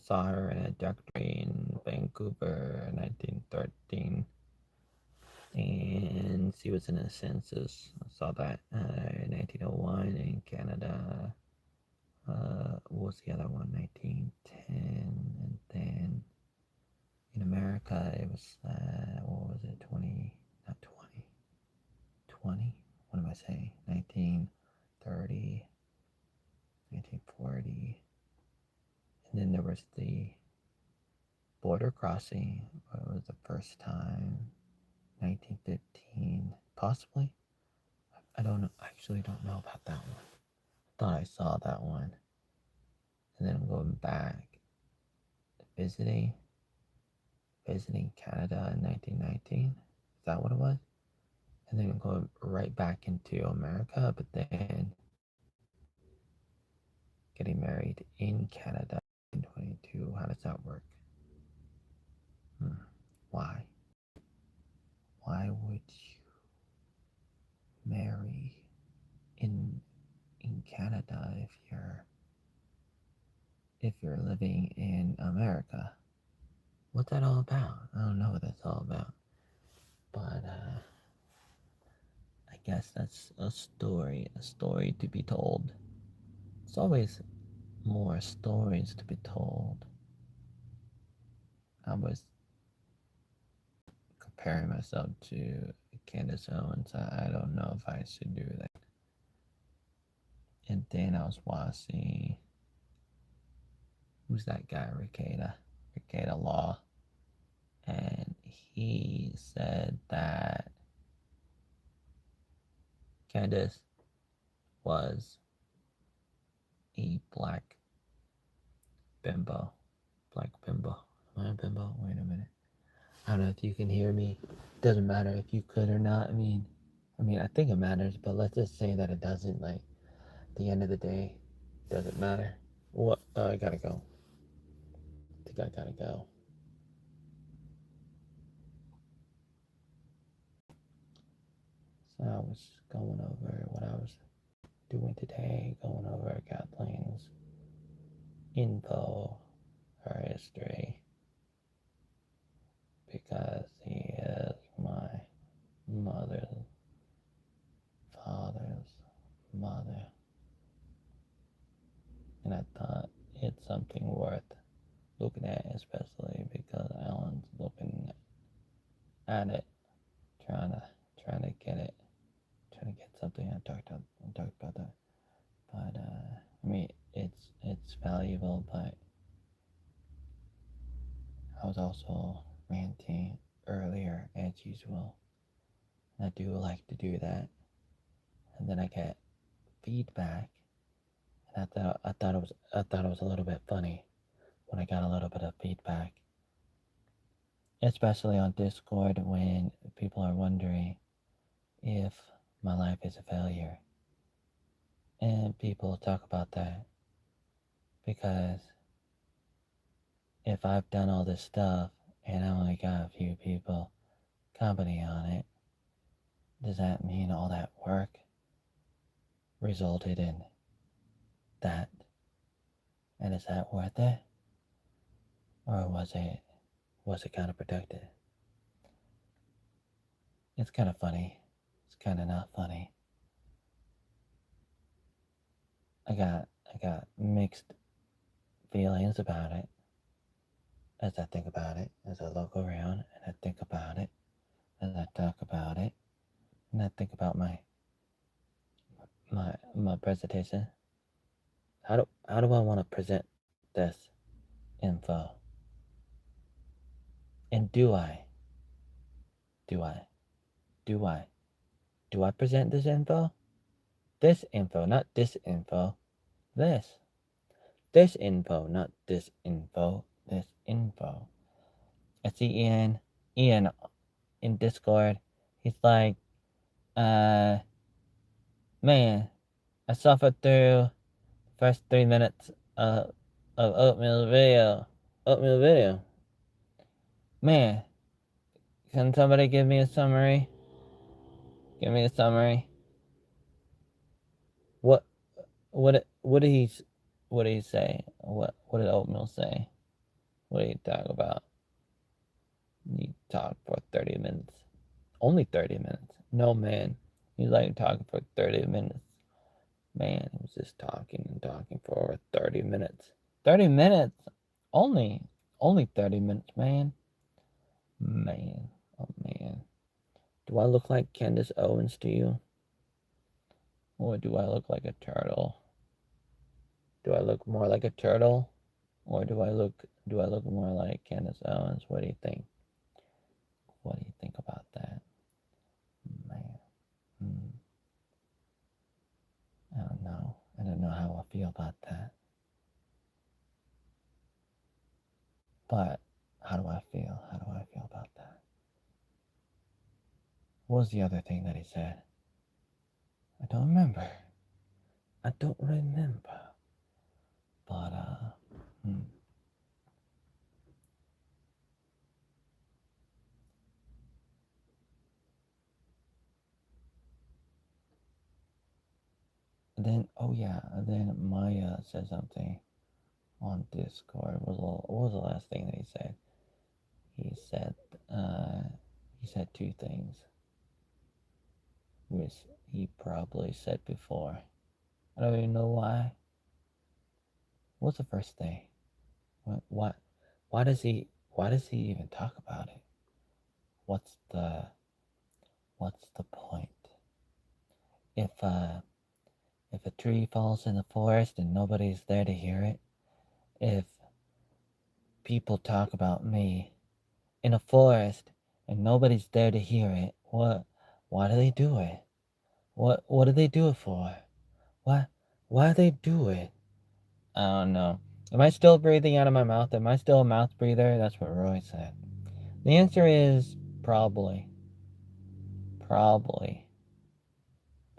saw her in a documentary in Vancouver in 1913. And she was in a census. I saw that in 1901 in Canada. What was the other one? 1910. And then in America, it was, what was it? 20, not 20. 20? What am I saying? 1930, 1940. And then there was the border crossing. It was the first time. 1915, possibly. I don't know. I actually don't know about that one. Thought I saw that one. And then I'm going back, visiting Canada in 1919. Is that what it was? And then I'm going right back into America, but then getting married in Canada in 22. How does that work? Why? Why would you marry in Canada if you're living in America? What's that all about? I don't know what that's all about. But I guess that's a story to be told. There's always more stories to be told. I was comparing myself to Candace Owens. I don't know if I should do that. And then I was watching, who's that guy, Ricada Law. And he said that Candace was a black bimbo. Black bimbo. Am I a bimbo? Wait a minute. I don't know if you can hear me. Doesn't matter if you could or not. I mean, I think it matters, but let's just say that it doesn't. Like, at the end of the day, doesn't matter. What? I gotta go. I think I gotta go. So I was going over what I was doing today, going over Kathleen's info, her history, because he is my mother's father's mother. And I thought it's something worth looking at, especially because Alan's looking at it, trying to get it, trying to get something. I talked about that, but I mean, it's valuable, but I was also ranting earlier as usual. And I do like to do that, and then I get feedback, and I thought it was a little bit funny when I got a little bit of feedback, especially on Discord when people are wondering if my life is a failure. And people talk about that because if I've done all this stuff and I only got a few people commenting on it, does that mean all that work resulted in that? And is that worth it? Or was it kind of productive? It's kind of funny. It's kind of not funny. I got mixed feelings about it as I think about it, as I look around and I think about it, as I talk about it, and I think about my presentation. How do I want to present this info? And do I present this info? This info, not this info. This info, not this info. This info. I see Ian in Discord. He's like, man, I suffered through the first 3 minutes of Oatmeal video. Man, can somebody give me a summary? Give me a summary. What what did he say? What did Oatmeal say? What do you talk about? You talk for 30 minutes. Only 30 minutes. No, man. He's like talking for 30 minutes. Man, he was just talking and talking for over 30 minutes. 30 minutes? Only. Only 30 minutes, man. Man. Oh, man. Do I look like Candace Owens to you? Or do I look like a turtle? Do I look more like a turtle? Or do I look more like Candace Owens? What do you think? What do you think about that? Man. Hmm. I don't know. I don't know how I feel about that. But how do I feel? How do I feel about that? What was the other thing that he said? I don't remember. I don't remember. But hmm. Then oh yeah, then Maya said something on Discord. What was the last thing that he said? He said uh he said two things, which he probably said before. I don't even know why. What's the first thing? What why does he even talk about it? What's the what's the point? If if a tree falls in the forest and nobody's there to hear it, if people talk about me in a forest and nobody's there to hear it, why do they do it? What do they do it for? Why do they do it? I don't know. Am I still breathing out of my mouth? Am I still a mouth breather? That's what Roy said. The answer is probably. Probably.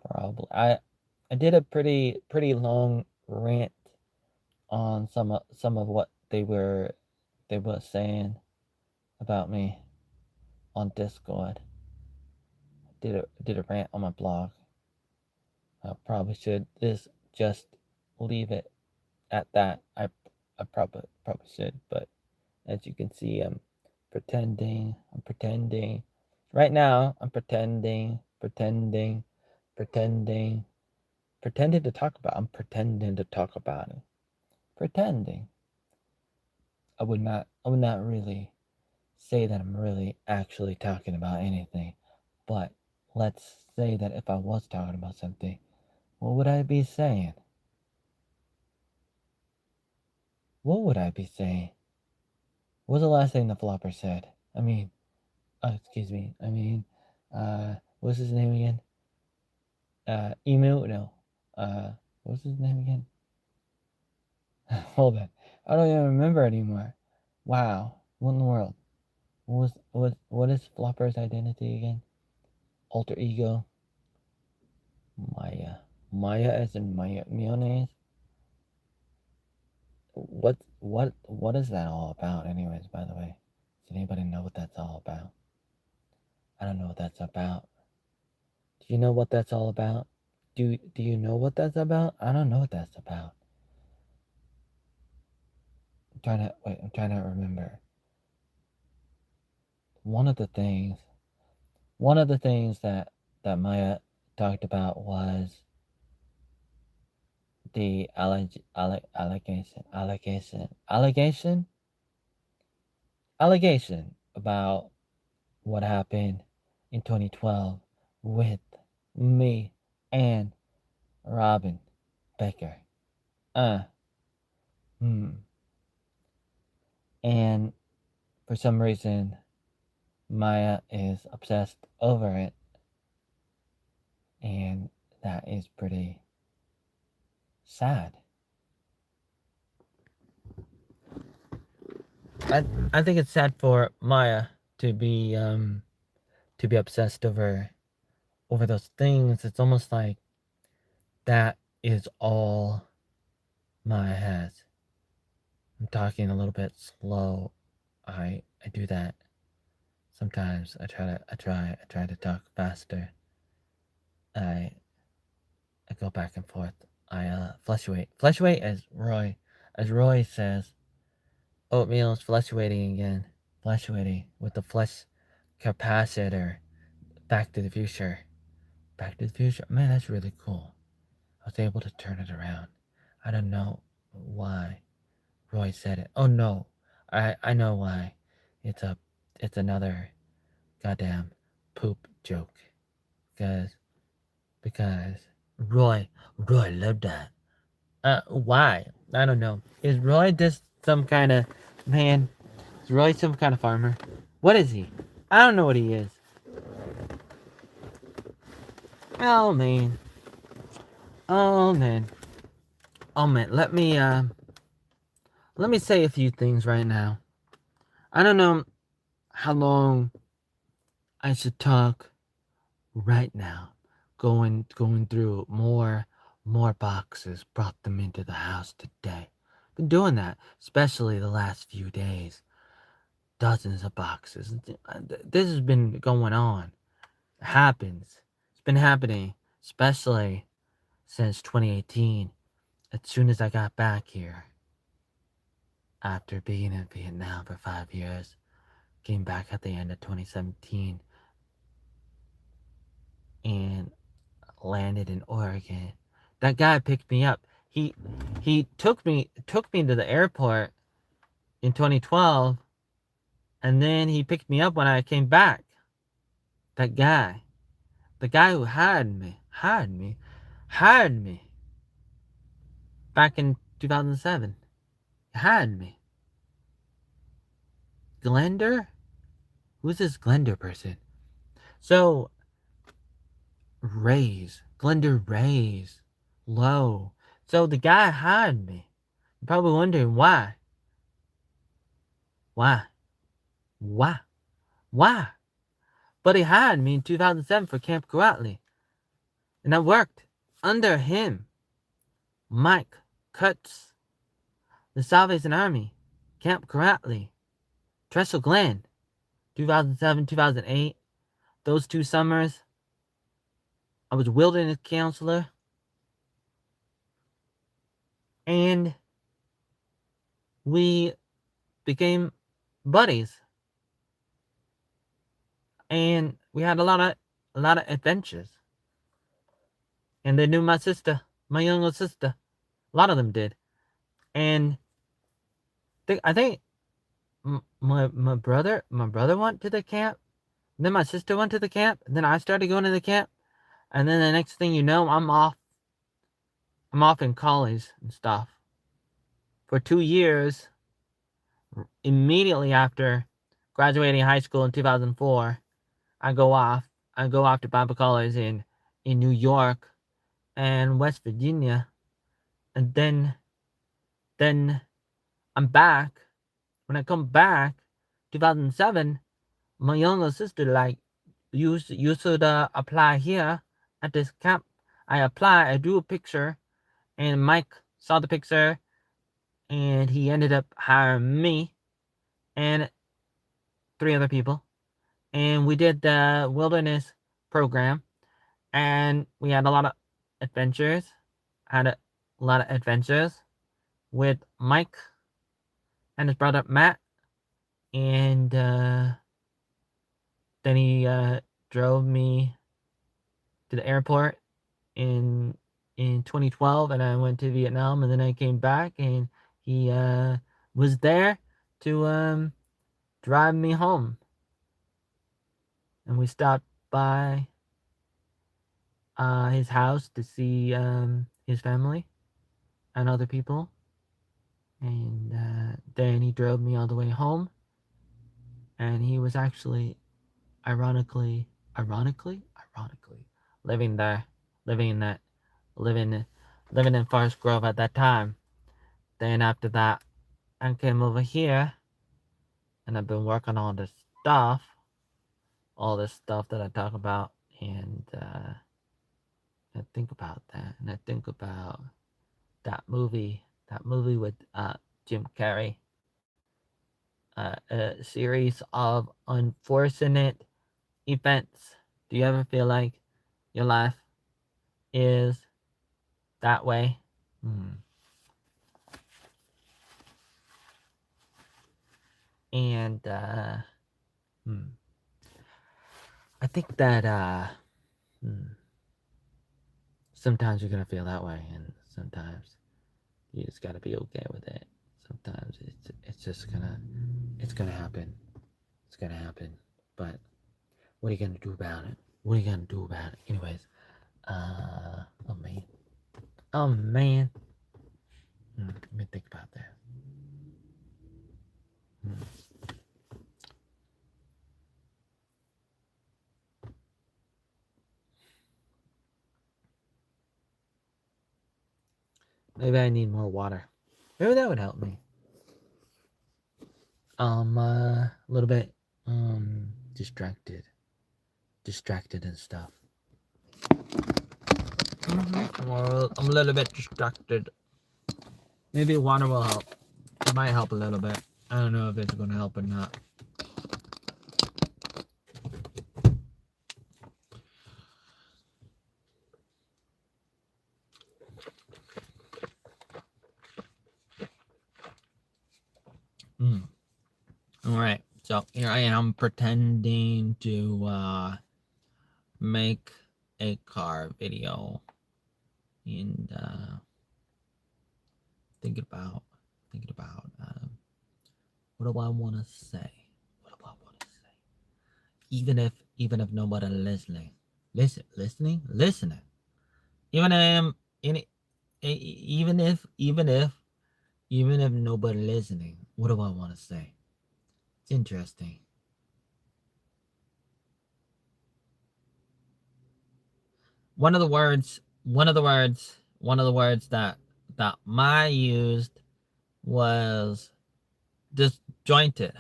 Probably. I did a pretty long rant on some of what they were saying about me on Discord. Did a rant on my blog. I probably should just leave it at that. I probably should, but as you can see, I'm pretending. I'm pretending. Right now, I'm pretending to talk about. I'm pretending to talk about it. Pretending. I would not really say that I'm really actually talking about anything, but let's say that if I was talking about something, what would I be saying? What would I be saying? What was the last thing the flopper said? Excuse me. What's his name again? Emu? No. What's his name again? Hold on. I don't even remember anymore. Wow. What in the world? What is Flopper's identity again? Alter ego? Maya. Maya as in Maya mayonnaise? What is that all about anyways, by the way? Does anybody know what that's all about? I don't know what that's about. Do you know what that's all about? Do you know what that's about? I don't know what that's about. I'm trying to remember. One of the things that Maya talked about was the allegation about what happened in 2012 with me and Robin Baker. Uh, hmm. And for some reason, Maya is obsessed over it, and that is pretty sad. I think it's sad for Maya to be obsessed over those things. It's almost like that is all Maya has. I'm talking a little bit slow. I do that sometimes. I try to talk faster. I I go back and forth. I fluctuate as Roy says. Oatmeal's fluctuating again. Fluctuating with the flux capacitor. Back to the Future. Back to the Future. Man, that's really cool. I was able to turn it around. I don't know why Roy said it. Oh no. I know why. It's another goddamn poop joke. Because Roy loved that. Why? I don't know. Is Roy just some kind of man? Is Roy some kind of farmer? What is he? I don't know what he is. Oh man. Oh man. Oh man. Let me say a few things right now. I don't know how long I should talk right now. Going through more boxes. Brought them into the house today. Been doing that, especially the last few days. Dozens of boxes. This has been going on. It happens. It's been happening, especially since 2018. As soon as I got back here, after being in Vietnam for 5 years, came back at the end of 2017 and landed in Oregon. That guy picked me up. He took me to the airport in 2012, and then he picked me up when I came back. That guy. The guy who hired me back in 2007. Hired me. Glender? Who's this Glender person? So, Glender Rays. Low. So the guy hired me. You're probably wondering why. Why? But he hired me in 2007 for Camp Karatley. And I worked under him. Mike Cutts. The Salvation Army. Camp Karatley. Trestle Glen. 2007, 2008. Those 2 summers, I was wilderness counselor. And we became buddies. And we had a lot of adventures. And they knew my sister, my younger sister. A lot of them did. And I think my brother went to the camp. Then my sister went to the camp. And then I started going to the camp. And then the next thing you know, I'm off in college and stuff. For 2 years, immediately after graduating high school in 2004, I go off to Bible college in New York and West Virginia. And then I'm back. When I come back, 2007, my younger sister you should apply here at this camp. I apply, I do a picture, and Mike saw the picture, and he ended up hiring me and 3 other people. And we did the wilderness program, and we had a lot of adventures. With Mike and his brother Matt, and then he drove me to the airport in 2012, and I went to Vietnam, and then I came back, and he was there to drive me home, and we stopped by his house to see his family and other people, and then he drove me all the way home, and he was actually ironically living there, living in Forest Grove at that time. Then after that, I came over here, and I've been working on all this stuff that I talk about, and I think about that, and I think about that movie with Jim Carrey, a series of unfortunate events. Do you ever feel like your life is that way? And I think that sometimes you're gonna feel that way, and sometimes you just gotta be okay with it. Sometimes it's just gonna happen. It's gonna happen. But what are you gonna do about it? What are you gonna do about it? Anyways, oh man. Oh man. Let me think about that. Maybe I need more water. Maybe that would help me. A little bit, distracted and stuff. I'm a little bit distracted. Maybe water will help. It might help a little bit. I don't know if it's gonna help or not. Alright, so here I am pretending to make a car video. And thinking about what do I want to say? Even if nobody listening, listening. Even if nobody listening, what do I want to say? It's interesting. One of the words that Maya used was disjointed.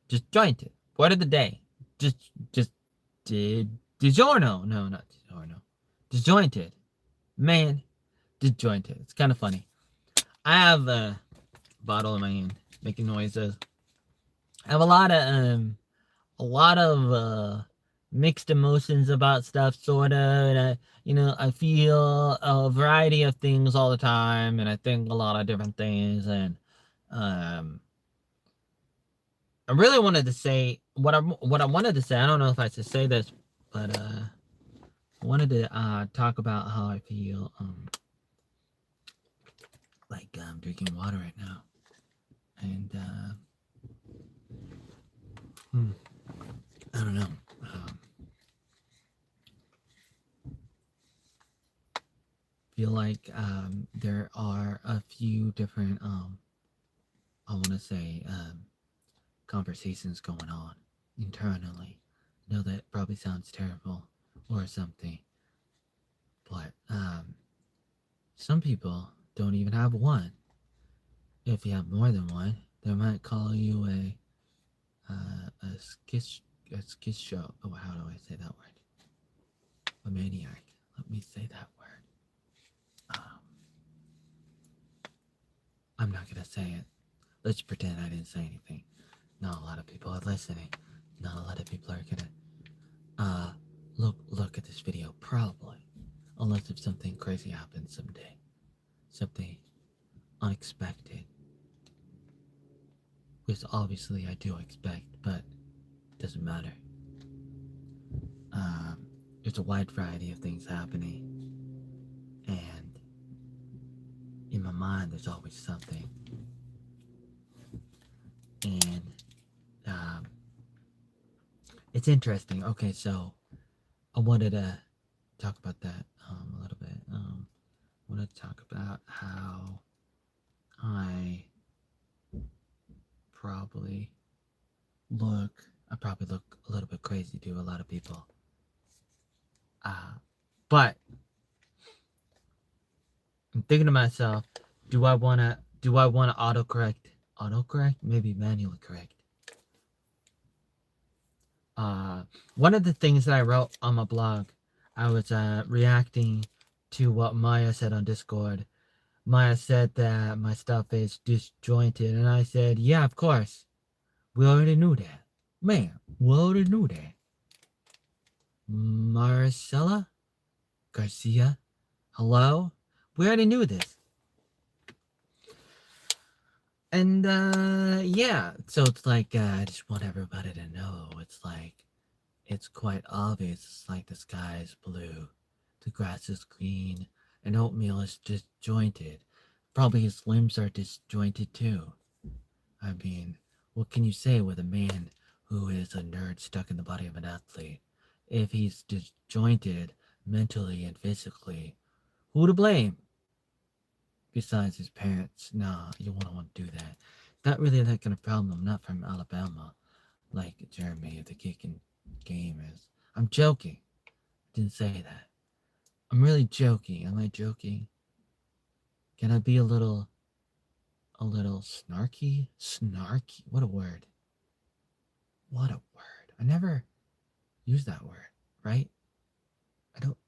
Disjointed. Word of the day. DiGiorno. No, not DiGiorno. Disjointed. Man, disjointed. It's kind of funny. I have a bottle in my hand making noises. I have a lot of mixed emotions about stuff, sort of, and I feel a variety of things all the time, and I think a lot of different things, and I really wanted to say what I wanted to say. I don't know if I should say this, but I wanted to talk about how I feel like I'm drinking water right now, and I don't know. Feel like there are a few different I want to say conversations going on internally. I know that probably sounds terrible or something, but some people don't even have one. If you have more than one, they might call you a schizo. Oh, how do I say that word? A maniac. Let me say that word. I'm not gonna say it. Let's pretend I didn't say anything. Not a lot of people are listening. Not a lot of people are gonna look at this video, probably. Unless if something crazy happens someday. Something unexpected. Which obviously I do expect, but it doesn't matter. There's a wide variety of things happening. And in my mind there's always something. And it's interesting. Okay, so I wanted to talk about that a little bit. I want to talk about how I probably look a little bit crazy to a lot of people. But I'm thinking to myself, do I wanna autocorrect? Maybe manually correct. One of the things that I wrote on my blog, I was reacting to what Maya said on Discord. Maya said that my stuff is disjointed, and I said, yeah, of course. We already knew that. Man, we already knew that. Marcella Garcia, hello? We already knew this. And yeah, so it's like I just want everybody to know it's like it's quite obvious. It's like the sky is blue, the grass is green, and Oatmeal is disjointed. Probably his limbs are disjointed too. I mean, what can you say with a man who is a nerd stuck in the body of an athlete? If he's disjointed mentally and physically, who to blame? Besides his parents. Nah, you wouldn't want to do that. Not really that kind of problem. I'm not from Alabama, like Jeremy, the kicking game is. I'm joking. Didn't say that. I'm really joking. Am I joking? Can I be a little snarky? Snarky? What a word. What a word. I never use that word, right? I don't.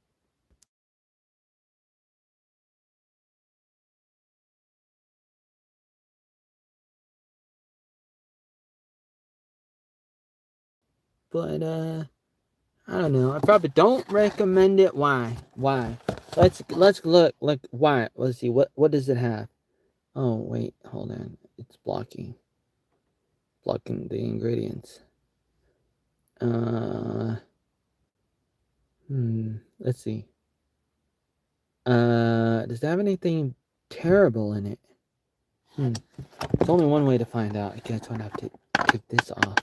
But, I don't know. I probably don't recommend it. Why? Why? Let's look. Like, why? Let's see. What does it have? Oh, wait. Hold on. It's blocking the ingredients. Let's see. Does it have anything terrible in it? There's only one way to find out. I guess I'm gonna have to take this off.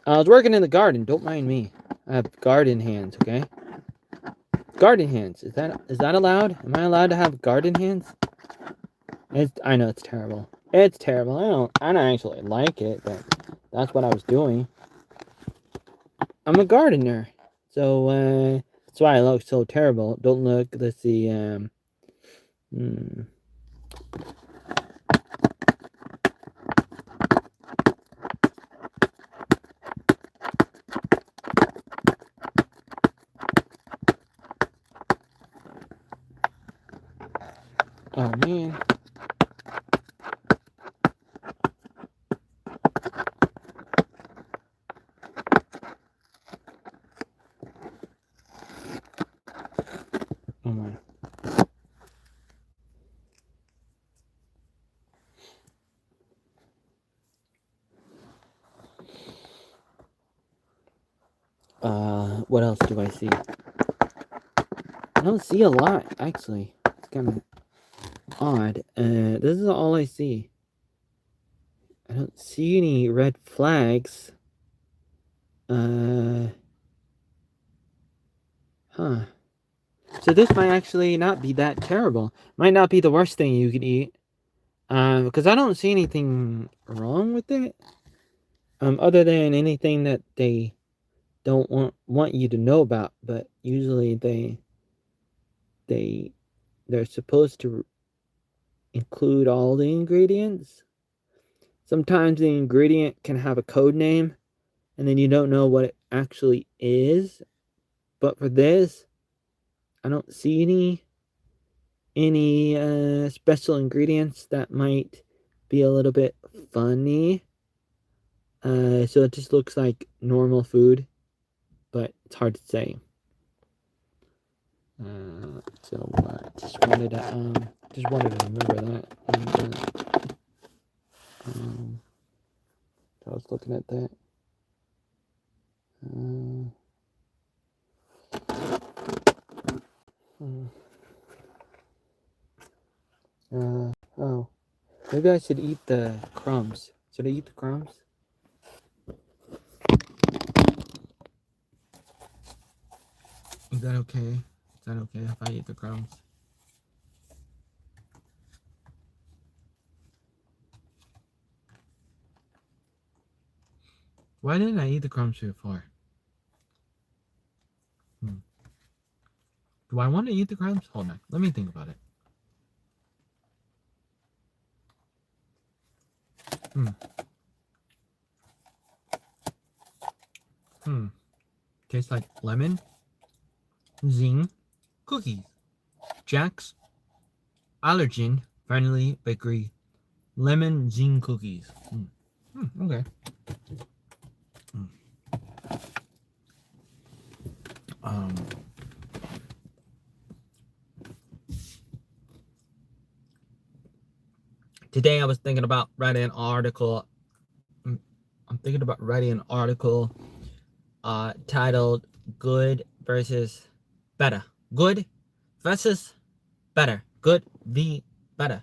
I was working in the garden. Don't mind me. I have garden hands. Okay. Garden hands. Is that allowed? Am I allowed to have garden hands? I know it's terrible. It's terrible. I don't actually like it, but that's what I was doing. I'm a gardener, so that's why I look so terrible. Don't look. Let's see. Oh man. Oh my. What else do I see? I don't see a lot, actually. It's kind of odd. This is all I see. I don't see any red flags. Huh. So this might actually not be that terrible. Might not be the worst thing you could eat. Because I don't see anything wrong with it. Other than anything that they don't want you to know about, but usually they're supposed to include all the ingredients. Sometimes the ingredient can have a code name, and then you don't know what it actually is. But for this, I don't see any special ingredients that might be a little bit funny. So it just looks like normal food, but it's hard to say. So just wanted to remember that. And, I was looking at that. Oh, maybe I should eat the crumbs. Should I eat the crumbs? Is that okay? Is that okay if I eat the crumbs? Why didn't I eat the crumbs before? Do I want to eat the crumbs? Hold on. Let me think about it. Tastes like lemon, zing, cookies, Jack's, allergen, friendly bakery, lemon zing cookies. Okay. today I was thinking about writing an article. I'm thinking about writing an article titled "Good versus Better." Good versus better. Good v better.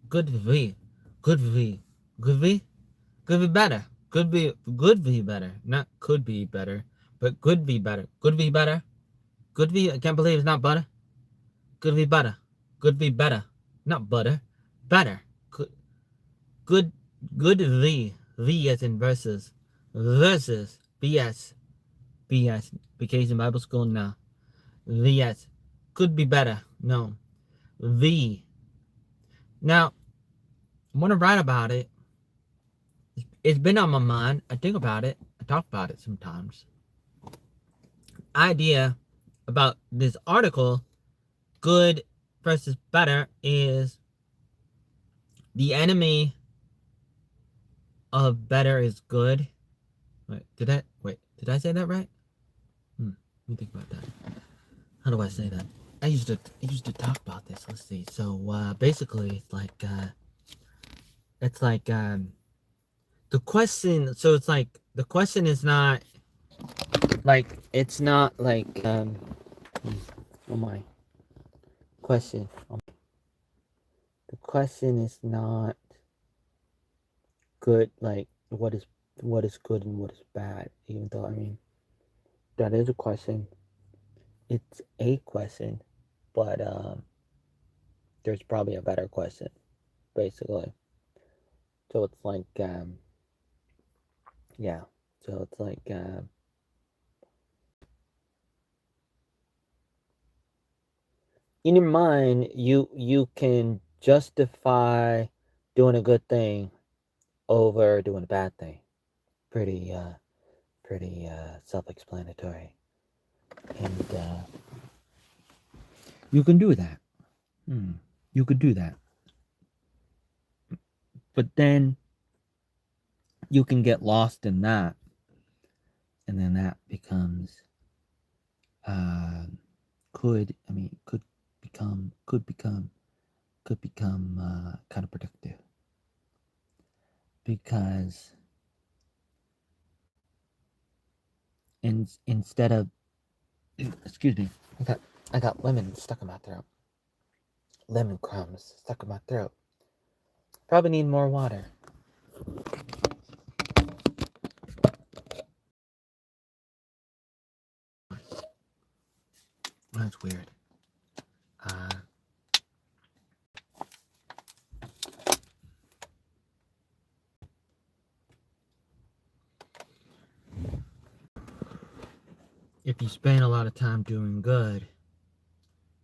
Good v. Good v. Good v. Good v better. Good v better. Not could be better, but good v better. Good v better. Good v. I can't believe it's not butter. Good v better. Good v better. Not butter. Better. Good. Good. Good v. V as in versus. Versus. BS. BS. Vacation Bible School. No. VS. Could be better. No. V. Now, I want to write about it. It's been on my mind. I think about it. I talk about it sometimes. Idea about this article, good versus better, is the enemy of better is good. Did I say that right? Let me think about that. How do I say that? I used to talk about this. Let's see. So basically, it's like the question. So it's like the question is not like it's not like oh my question. The question is not good. Like what is good and what is bad. Even though I mean that is a question. It's a question, but there's probably a better question, basically. So it's like yeah. So it's like in your mind, you can justify doing a good thing over doing a bad thing. Pretty self-explanatory, and you can do that. You could do that, but then you can get lost in that, and then that becomes could become counterproductive, because instead of excuse me, I got lemon stuck in my throat. Lemon crumbs stuck in my throat. Probably need more water. That's weird. If you spend a lot of time doing good,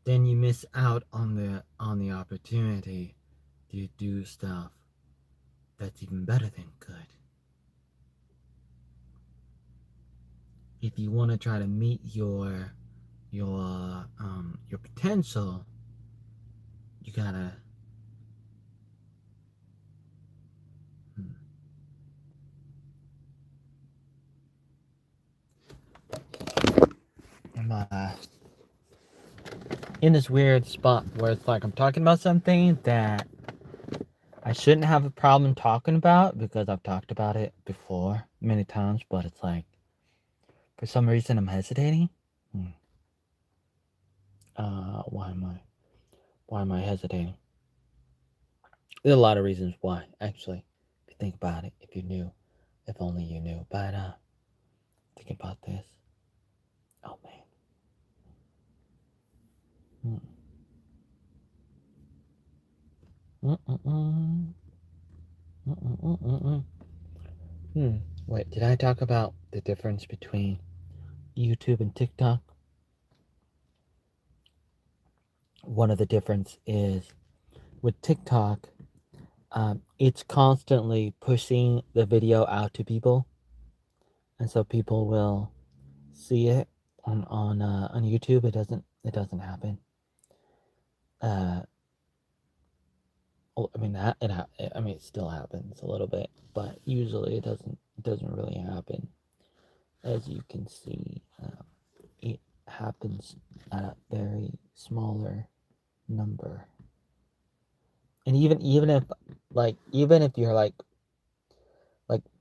then you miss out on the opportunity to do stuff that's even better than good. If you want to try to meet your potential, you gotta I'm in this weird spot where it's like I'm talking about something that I shouldn't have a problem talking about because I've talked about it before many times, but it's like for some reason I'm hesitating. Why am I hesitating? There's a lot of reasons why, actually. If you think about it, if only you knew. But think about this. Oh man. Wait, did I talk about the difference between YouTube and TikTok? One of the difference is with TikTok, it's constantly pushing the video out to people, and so people will see it on YouTube. It doesn't happen. I mean it still happens a little bit, but usually it doesn't really happen. As you can see, it happens at a very smaller number And even if even if you're like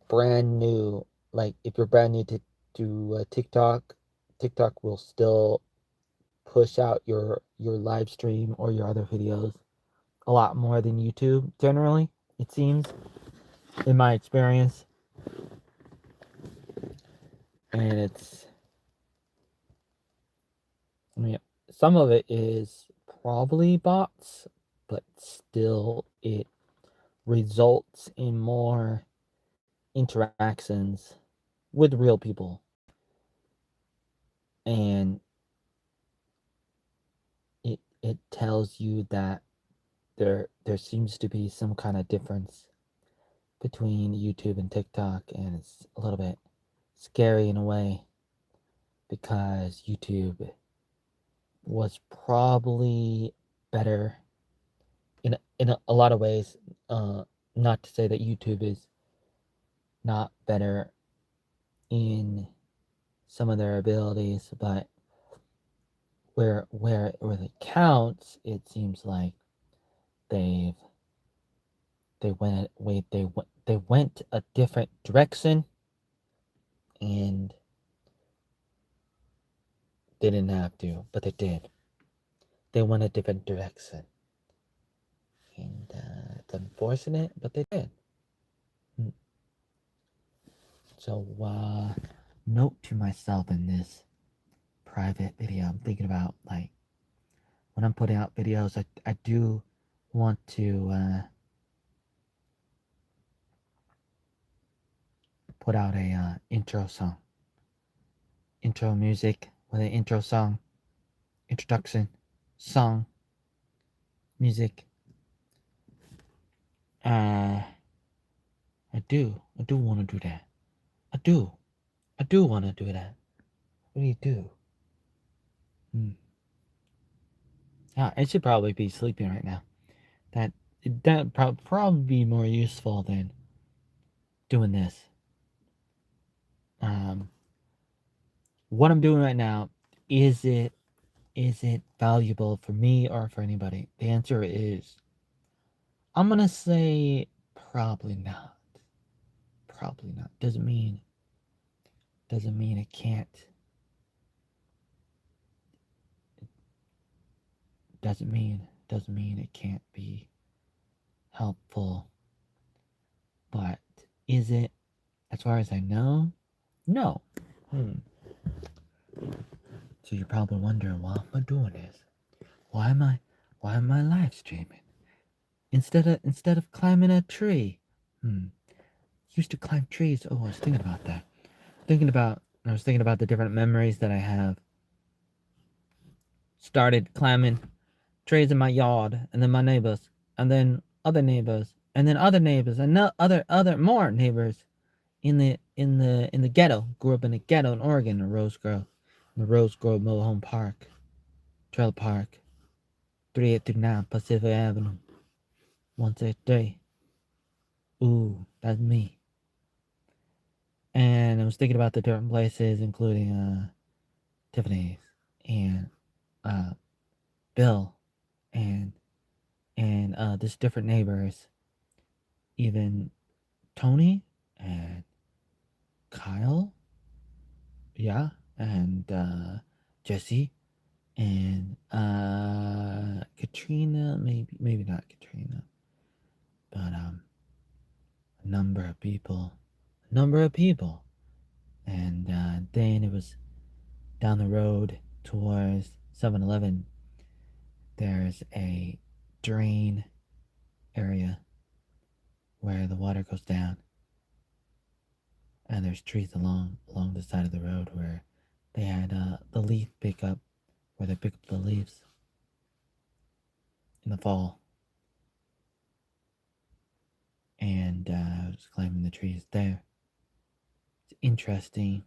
brand new, like if you're brand new to TikTok, TikTok will still push out your live stream or your other videos a lot more than YouTube generally, it seems, in my experience. And I mean, some of it is probably bots, but still it results in more interactions with real people. And it tells you that there seems to be some kind of difference between YouTube and TikTok, and it's a little bit scary in a way because YouTube was probably better in a lot of ways. Not to say that YouTube is not better in some of their abilities, but where it counts, it seems like they've they went a different direction, and they didn't have to, but they did. They went a different direction, and it's unfortunate, but they did. So, note to myself in this private video, I'm thinking about like when I'm putting out videos, I do want to put out a intro song, intro music with an intro song, introduction, song, music. I do want to do that. I do want to do that. What do you do? I should probably be sleeping right now. That probably be more useful than doing this. What I'm doing right now, is it valuable for me or for anybody? The answer is, I'm gonna say probably not. Probably not. Doesn't mean it can't. Doesn't mean it can't be helpful. But is it? As far as I know, no. So you're probably wondering, why am I doing this? Why am I live streaming instead of climbing a tree? Used to climb trees. Oh, I was thinking about that. I was thinking about the different memories that I have. Started climbing trees in my yard, and then my neighbors, and then other neighbors, and then other neighbors, and no, other more neighbors in the ghetto. Grew up in the ghetto in Oregon, in the Rose Grove Mobile Home Park, Trailer Park, 3839 Pacific Avenue, 163. Ooh, that's me. And I was thinking about the different places, including Tiffany's and Bill and there's different neighbors, even Tony and Kyle, yeah, and Jesse and Katrina, maybe not Katrina, but a number of people, and then it was down the road towards 7-Eleven. There's a drain area where the water goes down, and there's trees along the side of the road where they had the leaf pickup, where they pick up the leaves in the fall. And I was climbing the trees there. It's interesting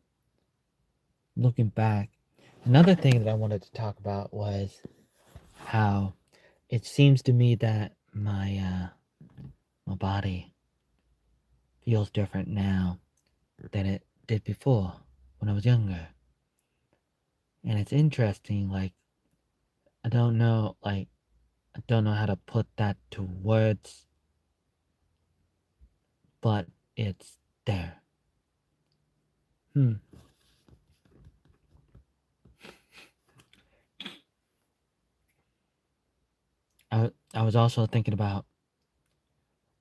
looking back. Another thing that I wanted to talk about was how it seems to me that my body feels different now than it did before when I was younger. And it's interesting, like, I don't know, like, I don't know how to put that to words, but it's there. Hmm. I was also thinking about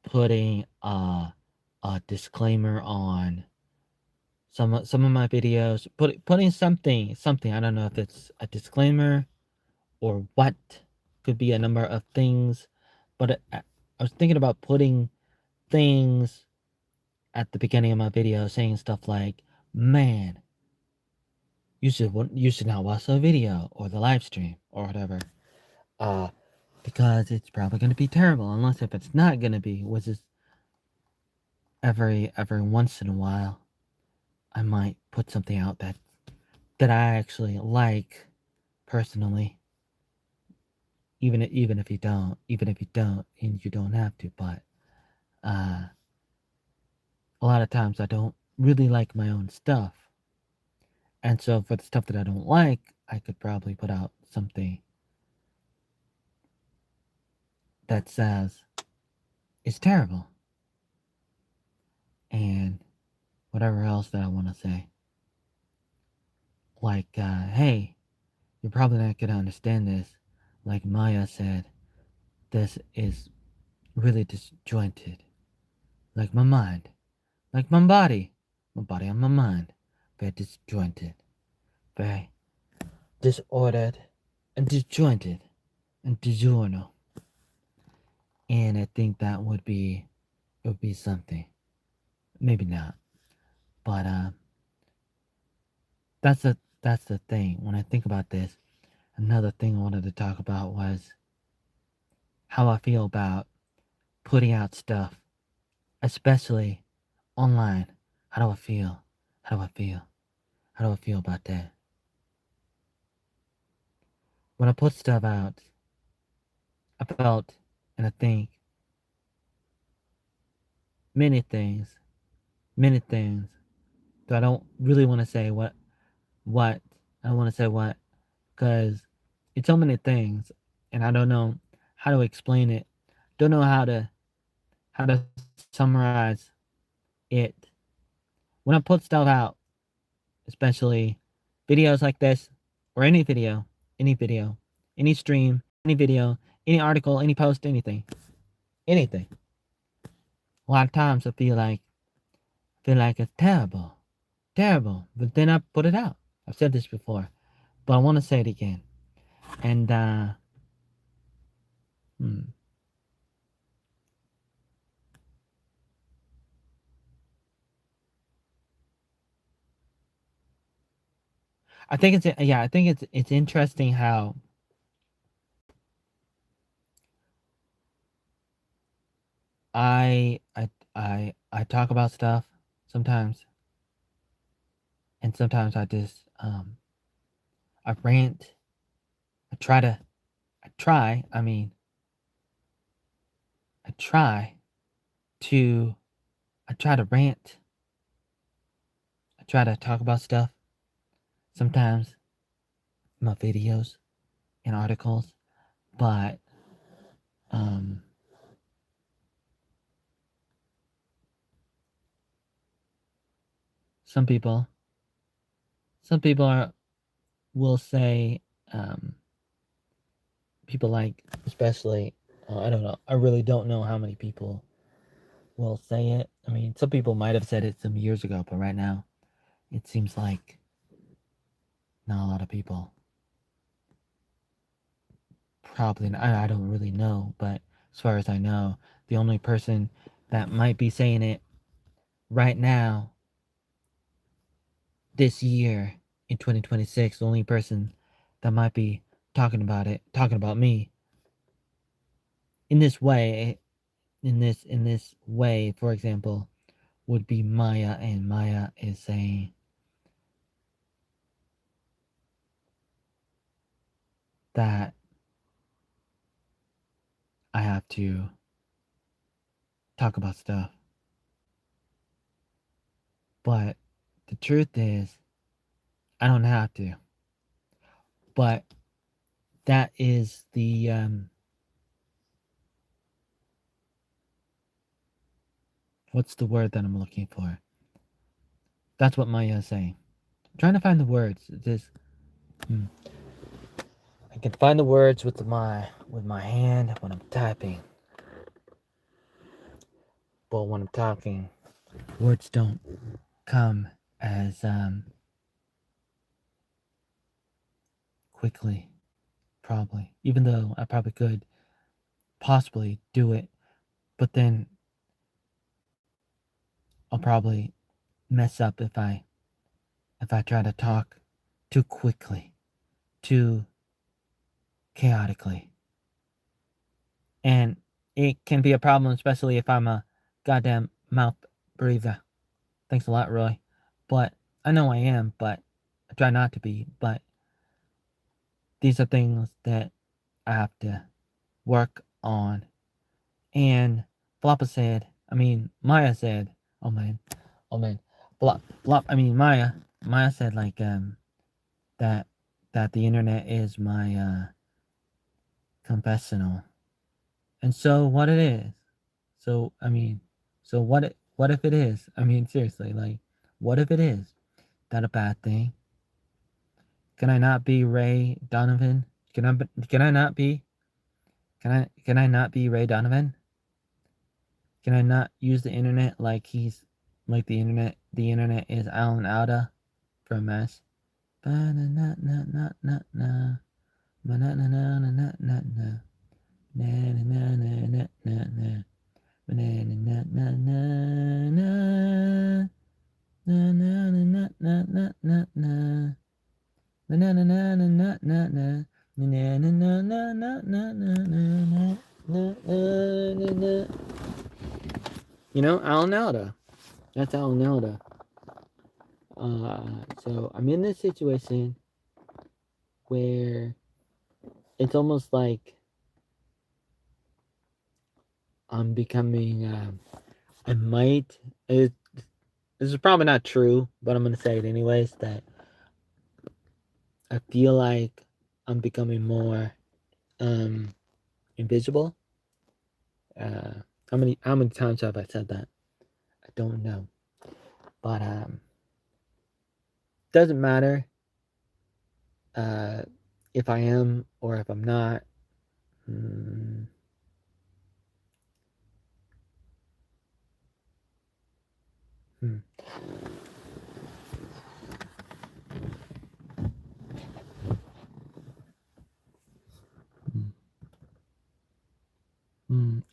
putting a disclaimer on some of my videos. Putting something. I don't know if it's a disclaimer or what. Could be a number of things, but I was thinking about putting things at the beginning of my video, saying stuff like, "Man, you should not watch the video or the live stream or whatever." Uh, because it's probably gonna be terrible, unless if it's not gonna be, which is every once in a while, I might put something out that I actually like personally. Even if you don't, and you don't have to, but uh, a lot of times I don't really like my own stuff, and so for the stuff that I don't like, I could probably put out something that says it's terrible, and whatever else that I want to say, like, hey, you're probably not gonna understand this. Like Maya said, this is really disjointed. Like my mind. Like my body. My body and my mind. Very disjointed. Very disordered and disjointed and disjointed. And I think that would be something. Maybe not. But that's the thing. When I think about this, another thing I wanted to talk about was how I feel about putting out stuff, especially online. How do I feel? How do I feel? How do I feel about that? When I put stuff out, I felt and I think many things, many things. So I don't really want to say what, I don't want to say what, because it's so many things, and I don't know how to explain it. Don't know how to summarize it. When I put stuff out, especially videos like this, or any video, any stream, any video, any article, any post, anything. A lot of times feel like it's terrible, terrible. But then I put it out. I've said this before, but I want to say it again. And hmm, I think it's yeah. I think it's interesting how I I I talk about stuff sometimes, and sometimes I just I rant. I try to I try. I mean I try to I try to rant. I try to talk about stuff sometimes in my videos and articles, but um some people some people are will say um people like especially I don't know. I really don't know how many people will say it. I mean, some people might have said it some years ago, but right now it seems like not a lot of people. Probably, I don't really know, but as far as I know, the only person that might be saying it right now, this year in 2026, the only person that might be talking about me in this way, in this way, for example, would be Maya, and Maya is saying that I have to talk about stuff. But the truth is, I don't have to. But that is the What's the word that I'm looking for? That's what Maya is saying. I'm trying to find the words. I can find the words with my hand when I'm typing. But when I'm talking, words don't come as quickly, probably. Even though I probably could possibly do it, but then I'll probably mess up if I try to talk too quickly, too chaotically. And it can be a problem, especially if I'm a goddamn mouth breather. Thanks a lot, Roy. But I know I am, but I try not to be. But these are things that I have to work on. And Maya said, oh man, Maya said like that the internet is my confessional, and so what it is. So what if it is? I mean, seriously, like, what if it is? That a bad thing? Can I not be Ray Donovan? Can I not be? Can I not be Ray Donovan? Can I not use the internet like the internet is Alan Alda from Mess? You know, Alan Alda. That's Alan Alda. So I'm in this situation where it's almost like I'm becoming. I might. This is probably not true, but I'm gonna say it anyways. That I feel like I'm becoming more invisible. How many times have I said that? I don't know, but doesn't matter if I am or if I'm not.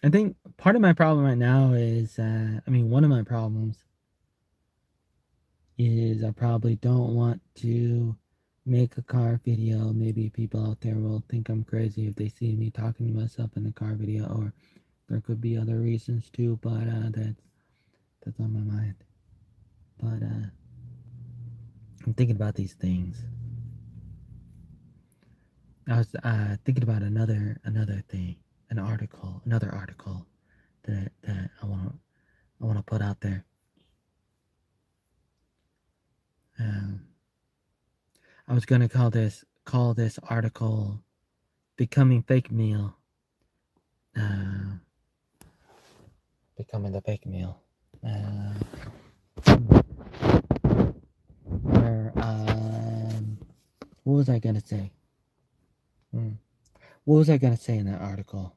I think part of my problem right now is, one of my problems is I probably don't want to make a car video. Maybe people out there will think I'm crazy if they see me talking to myself in a car video, or there could be other reasons too, but that's on my mind. But I'm thinking about these things. I was thinking about another thing, another article that I want to put out there. I was gonna call this article "Becoming Fake Meal." Becoming the fake meal. Where what was I gonna say? What was I gonna say in that article?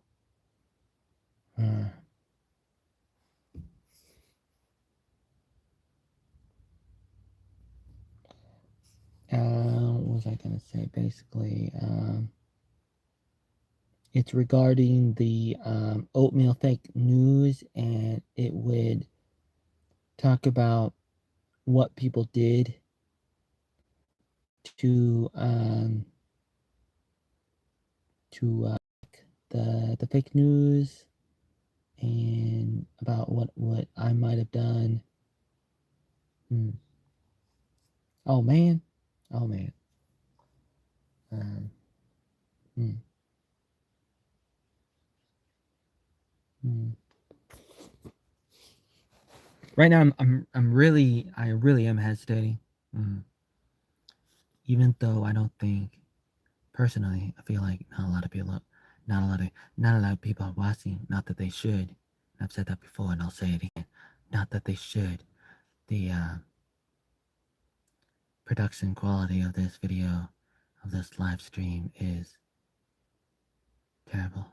What was I gonna say? Basically, it's regarding the oatmeal fake news, and it would talk about what people did to the fake news, and about what I might have done. Oh man. Right now, I really am hesitating. Even though I don't think, personally, I feel like not a lot of people are watching. Not that they should. I've said that before, and I'll say it again. Not that they should. The production quality of this video, of this live stream, is terrible.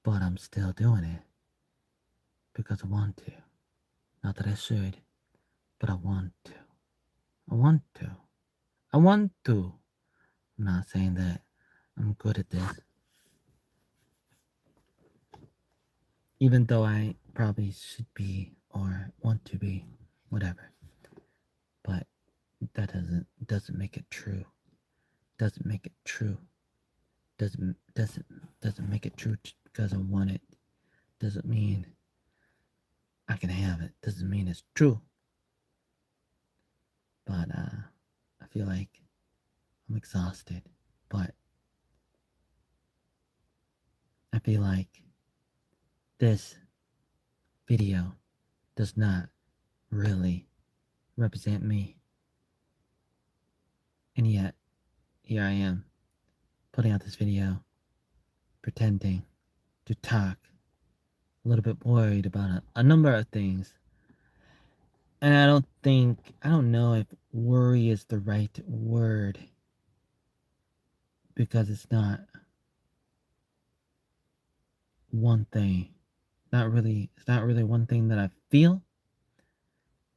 But I'm still doing it because I want to. Not that I should, but I want to. I want to. I want to. I'm not saying that I'm good at this. Even though I probably should be or want to be, whatever. But that doesn't make it true. Doesn't make it true. Doesn't make it true because I want it. Doesn't mean I can have it. Doesn't mean it's true. But I feel like I'm exhausted. But I feel like this video does not really represent me. And yet, here I am, putting out this video, pretending to talk, a little bit worried about a number of things. And I don't know if worry is the right word, because it's not one thing. It's not really one thing that I feel.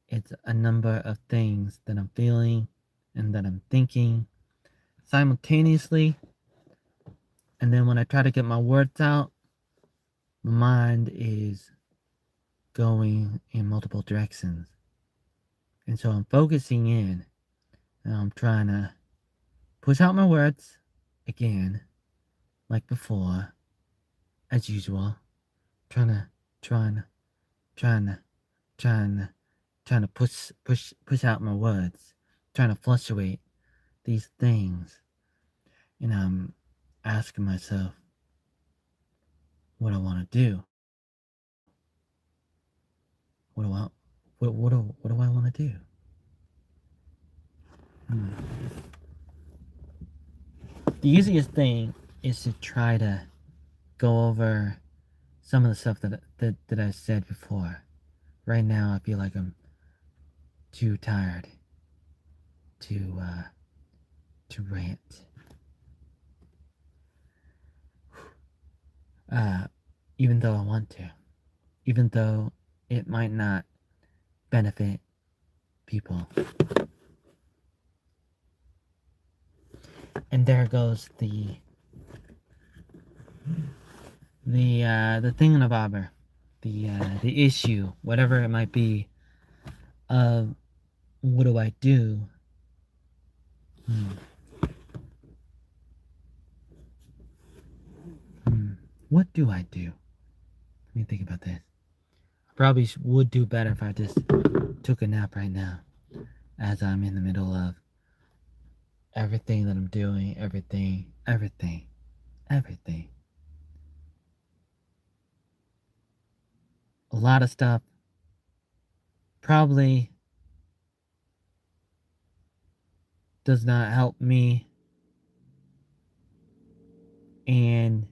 It's a number of things that I'm feeling and that I'm thinking simultaneously. And then when I try to get my words out, my mind is going in multiple directions. And so I'm focusing in, and I'm trying to push out my words again, like before, as usual. Trying to push out my words, trying to fluctuate these things. And I'm asking myself what I want to do. What do I want to do? The easiest thing is to try to go over some of the stuff that I said before. Right now, I feel like I'm too tired to rant. Even though I want to, even though it might not benefit people. And there goes the thingamabobber, the issue, whatever it might be, of what do I do? What do I do? Let me think about this. I probably would do better if I just took a nap right now, as I'm in the middle of everything that I'm doing, everything. A lot of stuff probably does not help me, and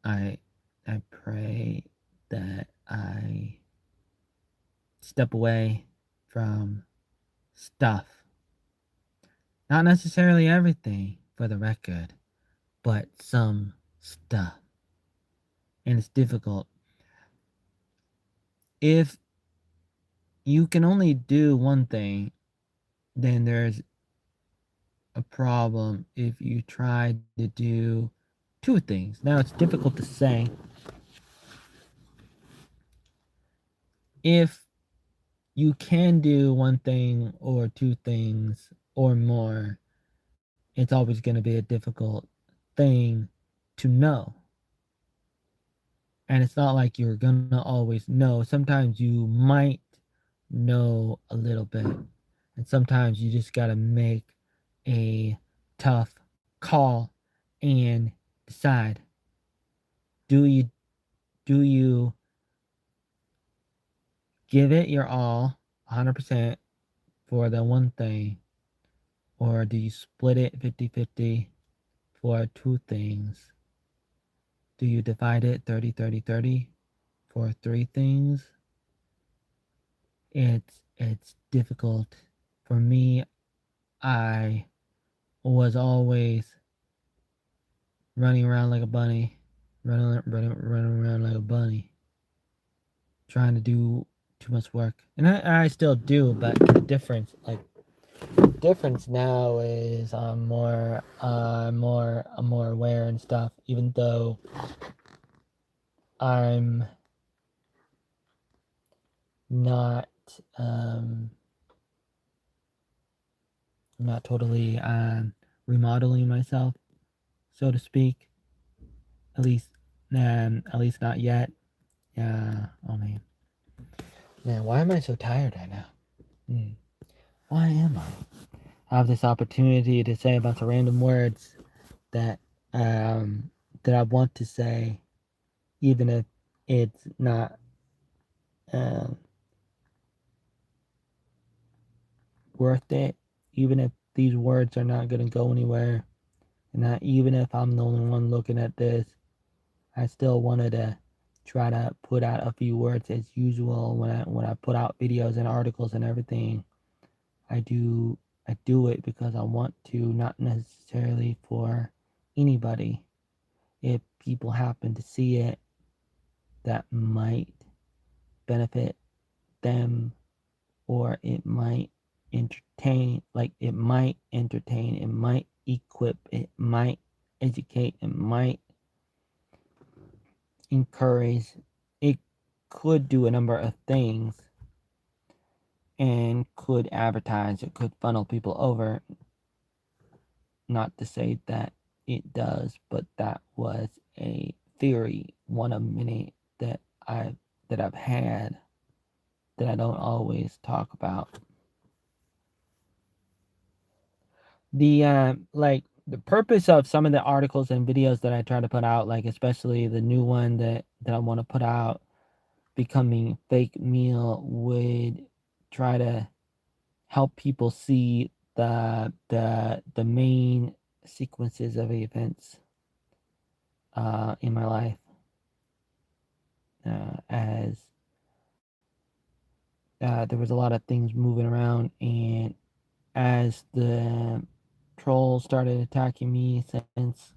I pray that I step away from stuff. Not necessarily everything, for the record, but some stuff. And it's difficult. If you can only do one thing, then there's a problem if you try to do two things. Now, it's difficult to say if you can do one thing or two things or more. It's always going to be a difficult thing to know. And it's not like you're going to always know. Sometimes you might know a little bit. And sometimes you just got to make a tough call and decide. Do you give it your all, 100%, for the one thing? Or do you split it 50-50 for two things? Do you divide it 30, 30, 30 for three things? It's difficult. For me, I was always running around like a bunny, running around like a bunny, trying to do too much work, and I still do, but the difference now is I'm more aware and stuff. Even though I'm not um not totally remodeling myself, so to speak. At least not yet. Yeah. Oh man. Man, why am I so tired right now? Why am I? I have this opportunity to say a bunch of random words that that I want to say, even if it's not um, worth it. Even if these words are not gonna go anywhere, and that even if I'm the only one looking at this, I still wanted to try to put out a few words as usual when I put out videos and articles and everything. I do I do it because I want to, not necessarily for anybody. If people happen to see it, that might benefit them, or it might entertain, it might equip, it might educate, it might encourage, it could do a number of things and could advertise, it could funnel people over. Not to say that it does, but that was a theory, one of many I that I've had that I don't always talk about. The purpose of some of the articles and videos that I try to put out, like especially the new one that I want to put out, becoming fake meal, would try to help people see the main sequences of events in my life, as there was a lot of things moving around, and as the trolls started attacking me since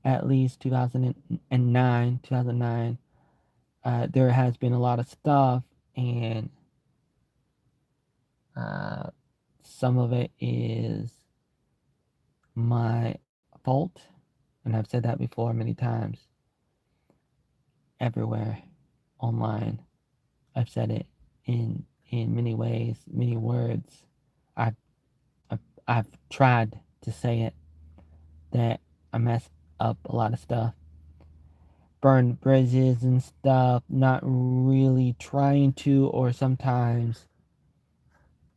at least 2009, there has been a lot of stuff, and uh, some of it is my fault, and I've said that before many times, everywhere online. I've said it in many ways, many words. I've I've, I've tried to say it, that I messed up a lot of stuff, burned bridges and stuff, not really trying to, or sometimes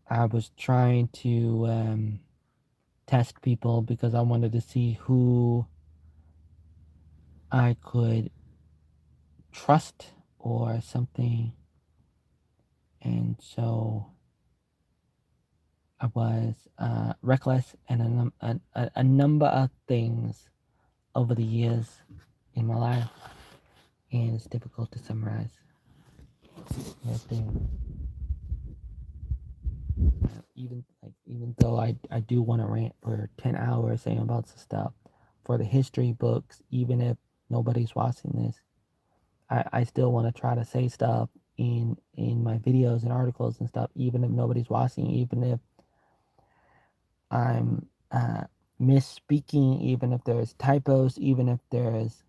I was trying to test people because I wanted to see who I could trust or something. And so I was reckless in a number of things over the years in my life, and it's difficult to summarize everything. Even though I do want to rant for 10 hours saying about some stuff for the history books, even if nobody's watching this, I still want to try to say stuff in my videos and articles and stuff, even if nobody's watching, even if I'm misspeaking, even if there's typos, even if there's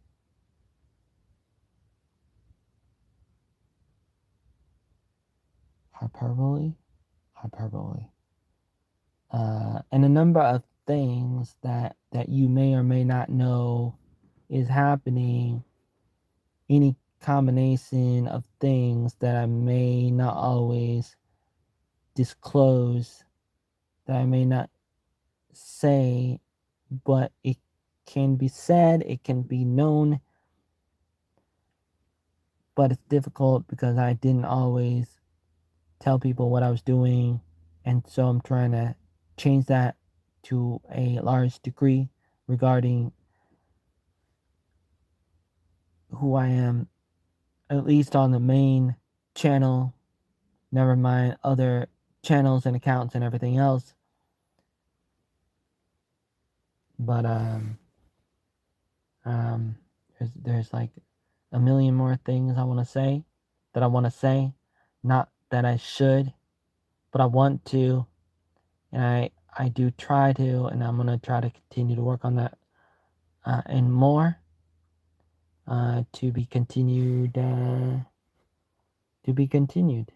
hyperbole, and a number of things that you may or may not know is happening. Any combination of things that I may not always disclose, that I may not say, but it can be said, it can be known, but it's difficult because I didn't always tell people what I was doing, and so I'm trying to change that to a large degree regarding who I am, at least on the main channel, never mind other channels and accounts and everything else. But there's like a million more things I want to say that I want to say, not that I should, but I want to, and I do try to, and I'm gonna try to continue to work on that and more to be continued. To be continued.